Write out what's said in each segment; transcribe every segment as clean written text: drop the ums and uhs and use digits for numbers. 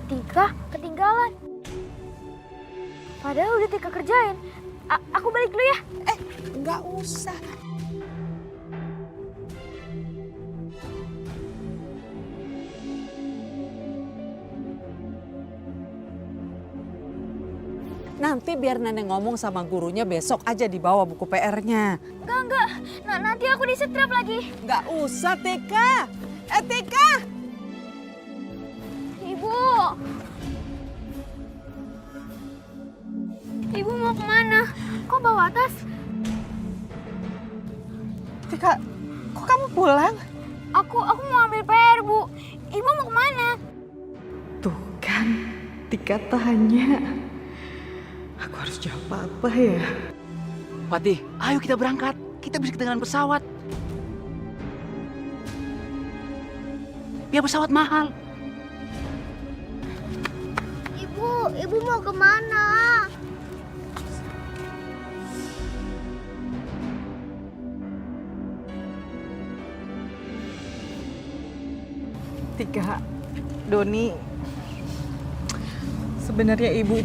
Tika ketinggalan. Padahal udah Tika kerjain. Aku balik dulu ya. Nggak usah. Nanti biar nenek ngomong sama gurunya besok aja dibawa buku PR-nya. Enggak. Nanti aku disetrap lagi. Nggak usah, Tika. Tika! Ibu. Ibu mau kemana? Kok bawa tas? Tika, kok kamu pulang? Aku mau ambil PR, Bu. Ibu mau kemana? Tuh kan, Tika tanya. Aku harus jawab apa ya? Fatih, ayo kita berangkat. Kita bisa ketinggalan pesawat. Biar pesawat mahal. Ibu mau kemana? Tika, Doni, sebenarnya ibu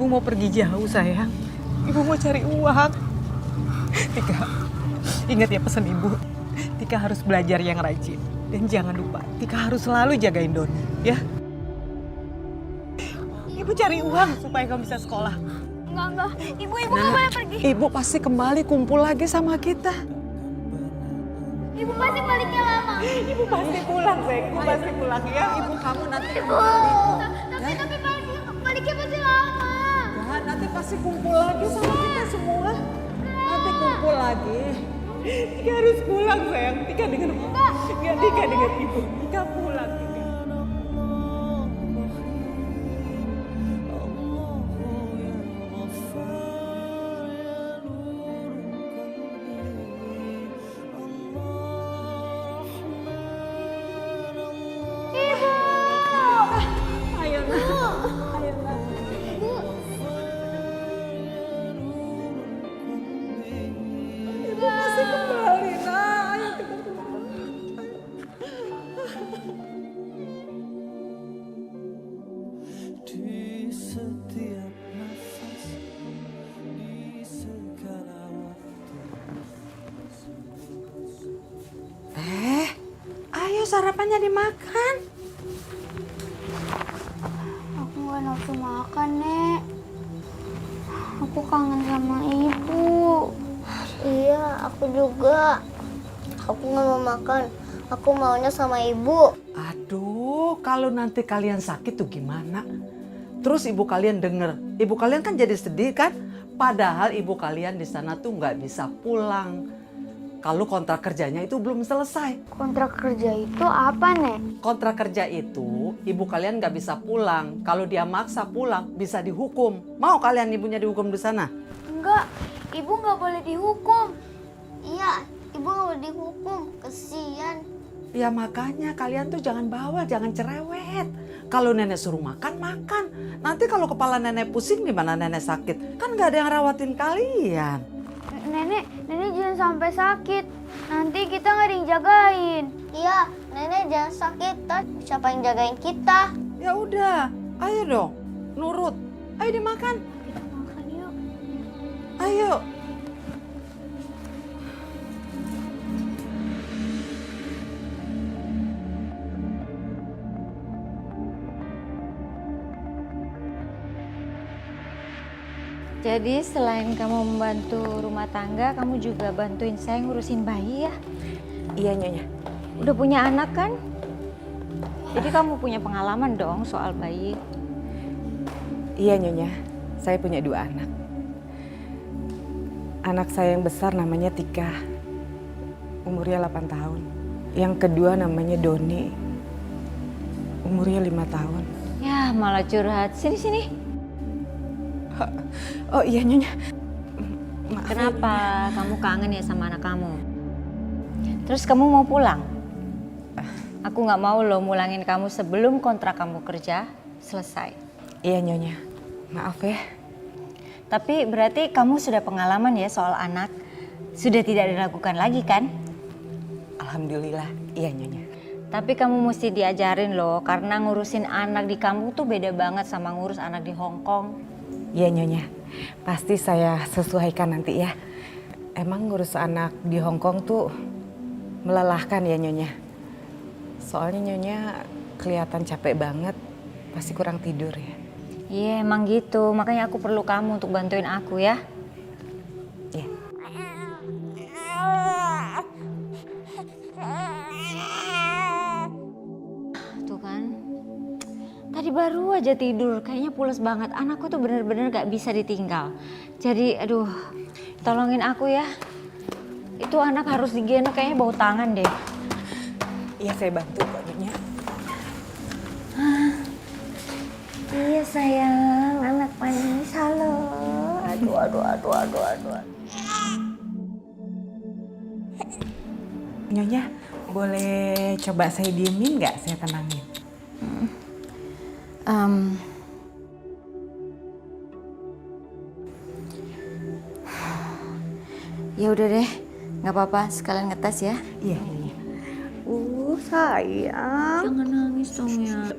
mau pergi jauh sayang. Ibu mau cari uang. Tika, ingat ya pesan ibu. Tika harus belajar yang rajin. Dan jangan lupa, Tika harus selalu jagain Doni, ya. Ibu cari uang supaya kamu bisa sekolah. Enggak. Ibu nggak boleh pergi. Ibu pasti kembali kumpul lagi sama kita. Ibu pasti baliknya lama. Ibu pasti pulang, sayang. Ibu pasti pulang ya. Ibu kamu nanti. Tapi baliknya pasti lama. Nah, nanti pasti kumpul lagi sama kita semua. Nanti kumpul lagi. Tika harus pulang, sayang. Tika dengar. Enggak, Tika dengar ibu. Tika pulang, Tika. Ayo sarapannya dimakan. Aku nggak nafsu makan, Nek. Aku kangen sama ibu. Iya, aku juga. Aku nggak mau makan. Aku maunya sama ibu. Aduh, kalau nanti kalian sakit tuh gimana? Terus ibu kalian denger, ibu kalian kan jadi sedih kan? Padahal ibu kalian di sana tuh nggak bisa pulang. Kalau kontrak kerjanya itu belum selesai. Kontrak kerja itu apa, Nek? Kontrak kerja itu ibu kalian nggak bisa pulang. Kalau dia maksa pulang bisa dihukum. Mau kalian ibunya dihukum di sana? Enggak, ibu nggak boleh dihukum. Iya, ibu nggak boleh dihukum. Kesian. Ya makanya kalian tuh jangan bawel, jangan cerewet. Kalau nenek suruh makan, makan. Nanti kalau kepala nenek pusing gimana nenek sakit? Kan nggak ada yang rawatin kalian. Nenek jangan sampai sakit. Nanti kita nggak ada yang jagain. Iya, nenek jangan sakit. Ntar siapa yang jagain kita? Ya udah, ayo dong, nurut. Ayo dimakan. Kita makan yuk. Ayo. Jadi selain kamu membantu rumah tangga, kamu juga bantuin saya ngurusin bayi ya? Iya Nyonya. Udah punya anak kan? Jadi kamu punya pengalaman dong soal bayi. Iya Nyonya, saya punya 2 anak. Anak saya yang besar namanya Tika, umurnya 8 tahun. Yang kedua namanya Doni, umurnya 5 tahun. Ya malah curhat, sini. Oh iya Nyonya. Maaf, Kenapa kamu kangen ya sama anak kamu? Terus kamu mau pulang? Aku nggak mau loh mulangin kamu sebelum kontrak kamu kerja selesai. Iya Nyonya, maaf ya. Tapi berarti kamu sudah pengalaman ya soal anak. Sudah tidak diragukan lagi kan? Alhamdulillah, iya Nyonya. Tapi kamu mesti diajarin loh, karena ngurusin anak di kampung tuh beda banget sama ngurus anak di Hong Kong. Iya Nyonya, pasti saya sesuaikan nanti ya. Emang ngurus anak di Hong Kong tuh melelahkan ya Nyonya. Soalnya Nyonya kelihatan capek banget, pasti kurang tidur ya. Iya emang gitu, makanya aku perlu kamu untuk bantuin aku ya. Iya. Tuh kan, tadi baru aja tidur, kayaknya pules banget. Anakku tuh bener-bener gak bisa ditinggal. Jadi aduh, tolongin aku ya. Itu anak harus digendong, kayaknya bau tangan deh. Iya saya bantu kok Nyonya. Iya sayang, anak manis, halo. Aduh. Nyonya, boleh coba saya diemin nggak? Saya tenangin. Ya udah deh, nggak apa-apa. Sekalian ngetes ya. Iya. Sayang. Jangan nangis dong ya.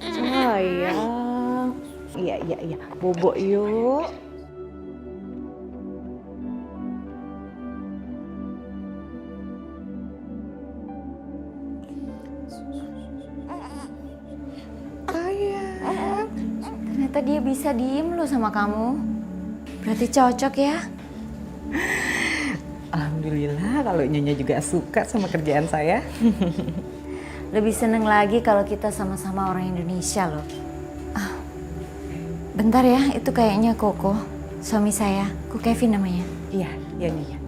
Sayang. Iya. Bobo yuk. Ternyata dia bisa diem loh sama kamu. Berarti cocok ya. Alhamdulillah kalau Nyonya juga suka sama kerjaan saya. Lebih seneng lagi kalau kita sama-sama orang Indonesia loh. Bentar ya, itu kayaknya Koko, suami saya. Ko Kevin namanya. Iya Nyonya.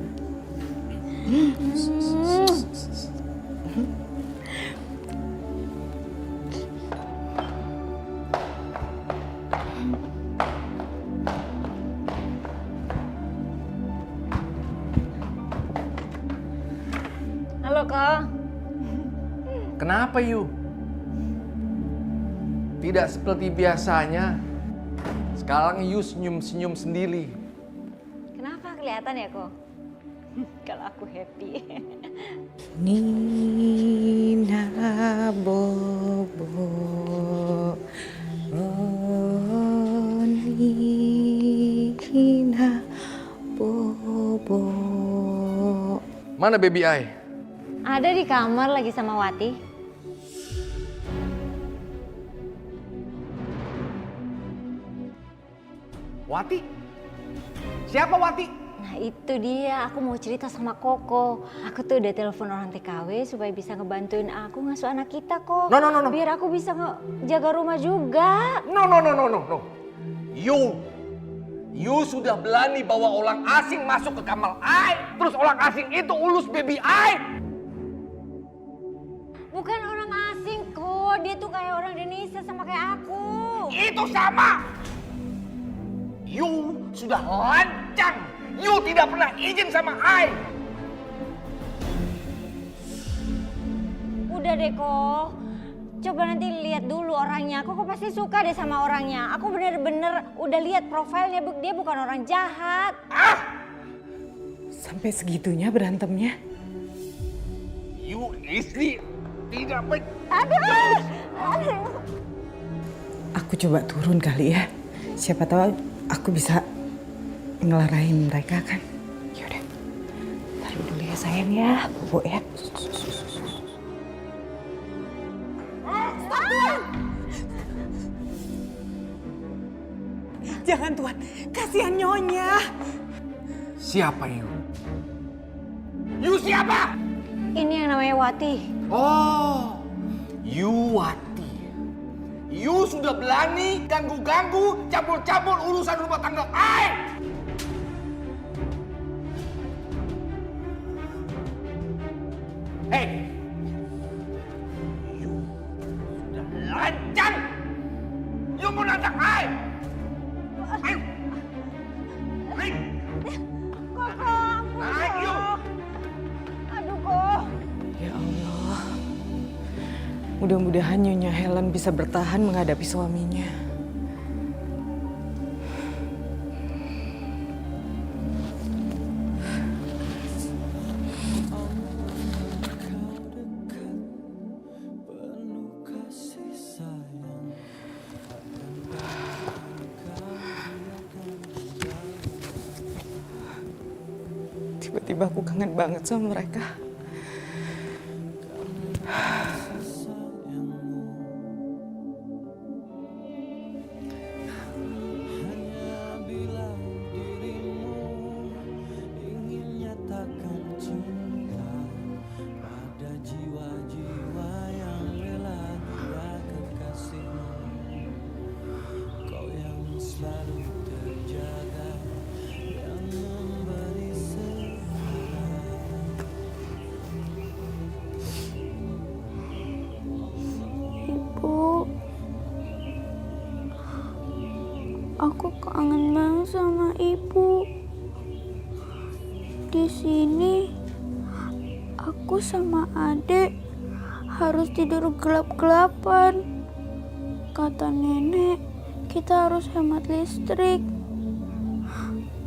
Halo Kak. Kenapa Yu? Tidak seperti biasanya. Sekarang Yu senyum-senyum sendiri. Kenapa kelihatan ya Ko? Kalau aku happy. Nina Bobo. Oh Nina Bobo. Mana baby I? Ada di kamar lagi sama Wati. Wati? Siapa Wati? Nah itu dia, aku mau cerita sama Koko. Aku tuh udah telepon orang TKW supaya bisa ngebantuin aku ngasuh anak kita kok. No. Biar aku bisa jaga rumah juga. No. You sudah berani bawa orang asing masuk ke kamar I. Terus orang asing itu ulus baby I. Bukan orang asing kok, dia tuh kayak orang Indonesia sama kayak aku. Itu sama. You sudah lancang. You tidak pernah izin sama I. Udah deh kok, coba nanti lihat dulu orangnya. Kok pasti suka deh sama orangnya. Aku bener-bener udah lihat profilnya, dia bukan orang jahat. Sampai segitunya berantemnya. You istri tidak baik. Aduh. Aku coba turun kali ya. Siapa tahu aku bisa ngelarain mereka kan. Yaudah, taruh dulu ya sayang ya, Bobo ya. Jangan Tuan, kasihan Nyonya. Siapa you? You siapa? Ini yang namanya Wati. Oh, you Wati. You sudah berani ganggu-ganggu, cabul-cabul urusan rumah tangga I. Hey, you sudah lancang. You mau nantang I. Ayo. Koko, Naik you. aduh kok. Ya Allah, mudah-mudahan Nyonya Helen bisa bertahan menghadapi suaminya. Tiba-tiba aku kangen banget sama mereka. Ibu, aku kangen banget sama ibu. Di sini aku sama adek harus tidur gelap-gelapan. Kata nenek, kita harus hemat listrik.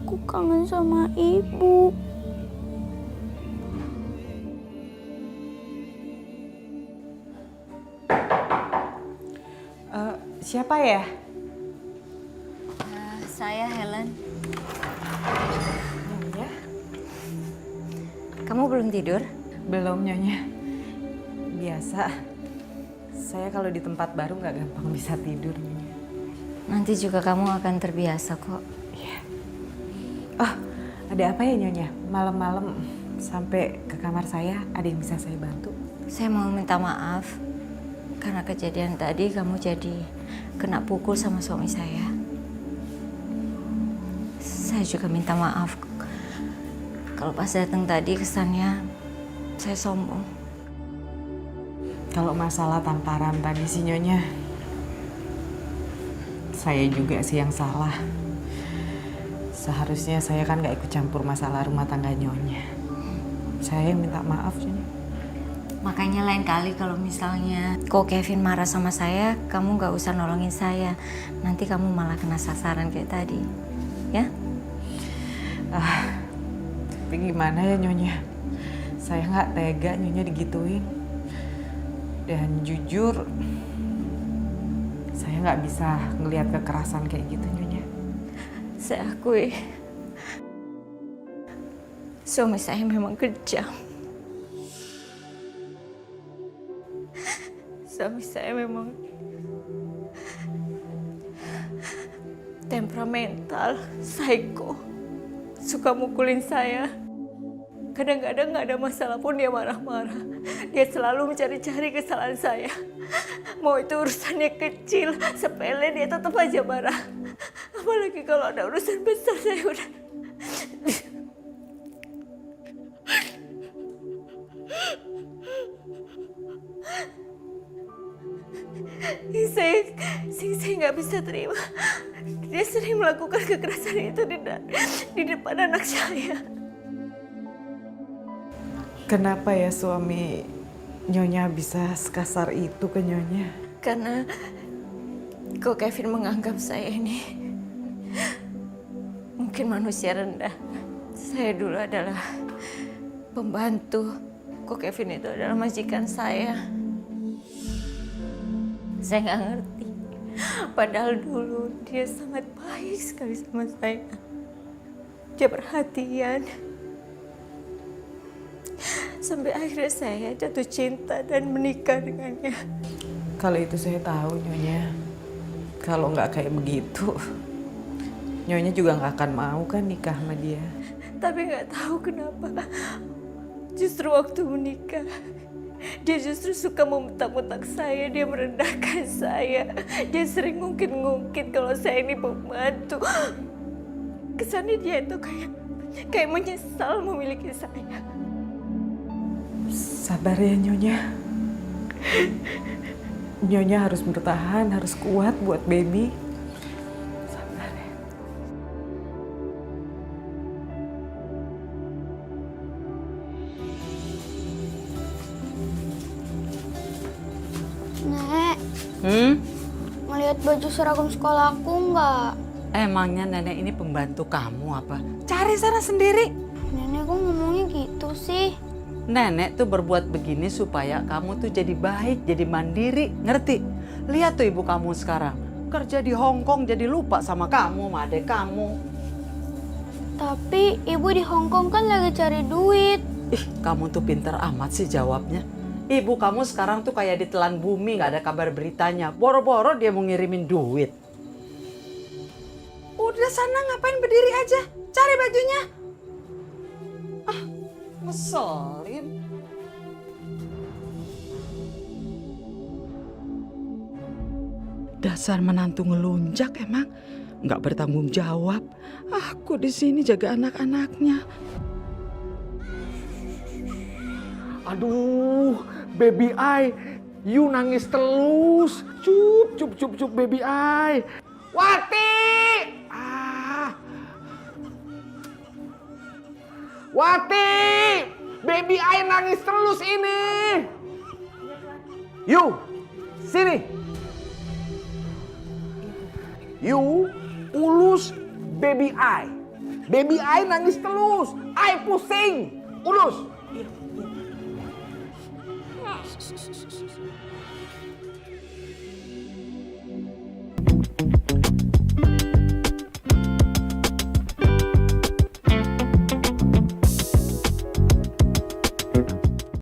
Aku kangen sama ibu. Siapa ya? Saya Helen. Nyonya? Kamu belum tidur? Belum, Nyonya. Biasa. Saya kalau di tempat baru nggak gampang bisa tidur, Nyonya. Nanti juga kamu akan terbiasa kok. Iya. Oh, ada apa ya, Nyonya? Malam-malam sampai ke kamar saya, ada yang bisa saya bantu? Saya mau minta maaf karena kejadian tadi kamu jadi kena pukul sama suami saya. Saya juga minta maaf kalau pas datang tadi kesannya saya sombong. Kalau masalah tamparan tadi sih, Nyonya, saya juga sih yang salah. Seharusnya saya kan gak ikut campur masalah rumah tangga Nyonya. Saya yang minta maaf, Nyonya. Makanya lain kali kalau misalnya kok Kevin marah sama saya, kamu gak usah nolongin saya. Nanti kamu malah kena sasaran kayak tadi. Ya? Tapi gimana ya, Nyonya? Saya nggak tega Nyonya digituin. Dan jujur, saya nggak bisa ngelihat kekerasan kayak gitu, Nyonya. Saya akui, suami saya memang kejam. Suami saya memang temperamental, psycho. Suka mukulin saya. Kadang-kadang nggak ada masalah pun dia marah-marah. Dia selalu mencari-cari kesalahan saya. Mau itu urusannya kecil, sepele, dia tetap aja marah. Apalagi kalau ada urusan besar, saya udah... Saya nggak bisa terima. Dia sering melakukan kekerasan itu di depan anak saya. Kenapa ya suami Nyonya bisa sekasar itu ke Nyonya? Karena kok Kevin menganggap saya ini mungkin manusia rendah. Saya dulu adalah pembantu. Kok Kevin itu adalah majikan saya. Saya nggak ngerti. Padahal dulu dia sangat baik sekali sama saya. Dia perhatian. Sampai akhirnya saya jatuh cinta dan menikah dengannya. Kalau itu saya tahu, Nyonya. Kalau nggak kayak begitu, Nyonya juga nggak akan mau kan nikah sama dia. Tapi nggak tahu kenapa. Justru waktu menikah, dia justru suka membentak-bentak saya, dia merendahkan saya. Dia sering ngungkit-ngungkit kalau saya ini pembantu. Kesannya dia itu kayak menyesal memiliki saya. Sabar ya, Nyonya. Nyonya harus bertahan, harus kuat buat baby. Sabar ya. Nek, ngeliat baju seragam sekolah aku nggak? Emangnya nenek ini pembantu kamu apa? Cari sana sendiri. Nenek kok ngomongnya gitu sih? Nenek tuh berbuat begini supaya kamu tuh jadi baik, jadi mandiri, ngerti? Lihat tuh ibu kamu sekarang, kerja di Hong Kong jadi lupa sama kamu, sama adek kamu. Tapi ibu di Hong Kong kan lagi cari duit. Ih, kamu tuh pinter amat sih jawabnya. Ibu kamu sekarang tuh kayak ditelan bumi, nggak ada kabar beritanya. Boro-boro dia mau ngirimin duit. Udah sana ngapain berdiri aja, cari bajunya. Ah, ngeselin. Dasar menantu ngelunjak emang, nggak bertanggung jawab. Aku di sini jaga anak-anaknya. Aduh, baby I, you nangis terus. Cup, baby I. Wati! Wati! Baby I nangis terus ini. You, sini. You ulus baby I. Baby I nangis terus. I pusing. Ulus.